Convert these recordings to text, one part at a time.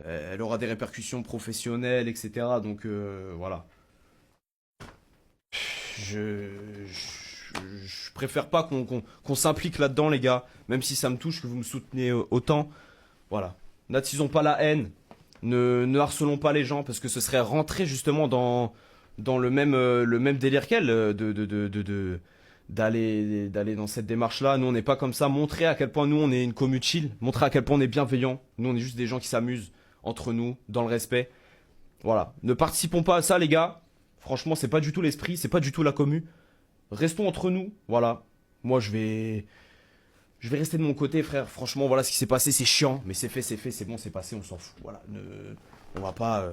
Elle aura des répercussions professionnelles, etc. Donc voilà. Je préfère pas qu'on s'implique là-dedans, les gars. Même si ça me touche que vous me soutenez autant. Voilà. N'attisons pas la haine. Ne harcelons pas les gens parce que ce serait rentrer justement dans le même délire qu'elle d'aller dans cette démarche-là. Nous, on n'est pas comme ça. Montrer à quel point nous, on est une commu chill. Montrer à quel point on est bienveillant. Nous, on est juste des gens qui s'amusent entre nous, dans le respect. Voilà. Ne participons pas à ça, les gars. Franchement, c'est pas du tout l'esprit, c'est pas du tout la commu. Restons entre nous. Voilà. Moi, je vais rester de mon côté, frère. Franchement, voilà ce qui s'est passé, c'est chiant, mais c'est fait, c'est bon, c'est passé, on s'en fout. Voilà, on va pas,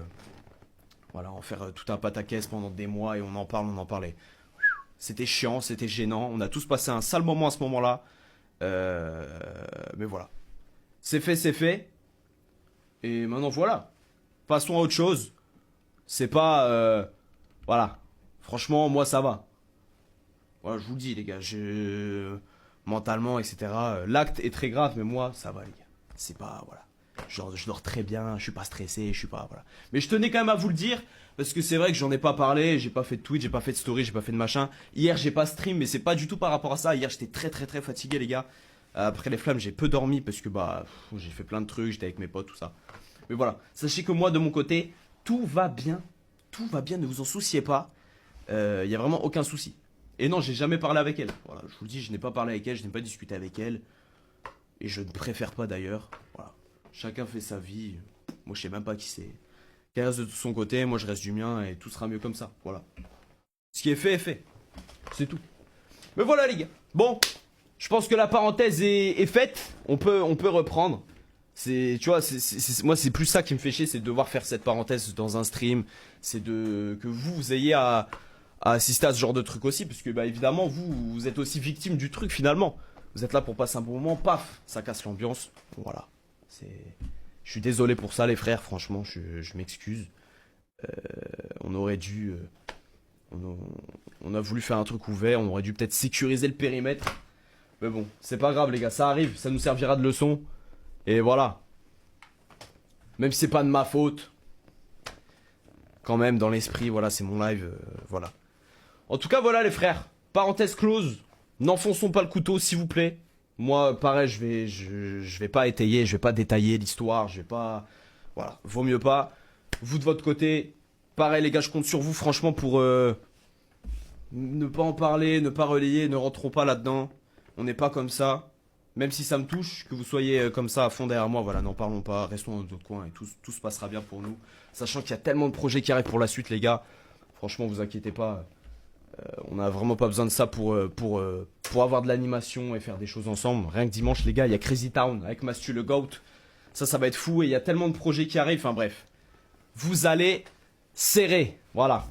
voilà, en faire tout un pataquès pendant des mois et on en parle, on en parlait. C'était chiant, c'était gênant. On a tous passé un sale moment à ce moment-là. Mais voilà, c'est fait, c'est fait. Et maintenant, voilà, passons à autre chose. C'est pas, voilà. Franchement, moi, ça va. Voilà, je vous le dis, les gars, mentalement, etc. L'acte est très grave, mais moi, ça va, les gars. C'est pas, voilà. Genre, je dors très bien, je suis pas stressé, je suis pas, voilà. Mais je tenais quand même à vous le dire, parce que c'est vrai que j'en ai pas parlé, j'ai pas fait de tweet, j'ai pas fait de story, j'ai pas fait de machin. Hier, j'ai pas stream, mais c'est pas du tout par rapport à ça. Hier, j'étais très, très, très fatigué, les gars. Après les flammes, j'ai peu dormi, parce que, bah, j'ai fait plein de trucs, j'étais avec mes potes, tout ça. Mais voilà, sachez que moi, de mon côté, tout va bien. Tout va bien, ne vous en souciez pas. Y a vraiment aucun souci. Et non, j'ai jamais parlé avec elle. Voilà, je vous le dis, je n'ai pas parlé avec elle, je n'ai pas discuté avec elle. Et je ne préfère pas d'ailleurs. Voilà. Chacun fait sa vie. Moi, je sais même pas qui c'est. Qu'elle reste de son côté, moi je reste du mien et tout sera mieux comme ça. Voilà. Ce qui est fait est fait. C'est tout. Mais voilà, les gars. Bon, je pense que la parenthèse est faite. On peut reprendre. C'est, tu vois, moi c'est plus ça qui me fait chier, c'est de devoir faire cette parenthèse dans un stream. C'est que vous ayez à assister à ce genre de truc aussi, parce que bah évidemment vous êtes aussi victime du truc finalement. Vous êtes là pour passer un bon moment, paf, ça casse l'ambiance. Voilà. Je suis désolé pour ça les frères, franchement, je m'excuse. On aurait dû, on a voulu faire un truc ouvert, on aurait dû peut-être sécuriser le périmètre. Mais bon, c'est pas grave les gars, ça arrive, ça nous servira de leçon. Et voilà. Même si c'est pas de ma faute. Quand même, dans l'esprit, voilà, c'est mon live, voilà. En tout cas, voilà les frères. Parenthèse close. N'enfonçons pas le couteau, s'il vous plaît. Moi, pareil, je vais pas étayer, je vais pas détailler l'histoire, je vais pas... Voilà, vaut mieux pas. Vous de votre côté, pareil les gars, je compte sur vous, franchement, pour ne pas en parler, ne pas relayer, ne rentrons pas là-dedans. On n'est pas comme ça. Même si ça me touche, que vous soyez comme ça à fond derrière moi, voilà, n'en parlons pas, restons dans d'autres coins et tout se passera bien pour nous. Sachant qu'il y a tellement de projets qui arrivent pour la suite, les gars. Franchement, vous inquiétez pas. On n'a vraiment pas besoin de ça pour avoir de l'animation et faire des choses ensemble. Rien que dimanche, les gars, il y a Crazy Town avec Mastu le Goat. Ça va être fou et il y a tellement de projets qui arrivent. Enfin bref, vous allez serrer. Voilà.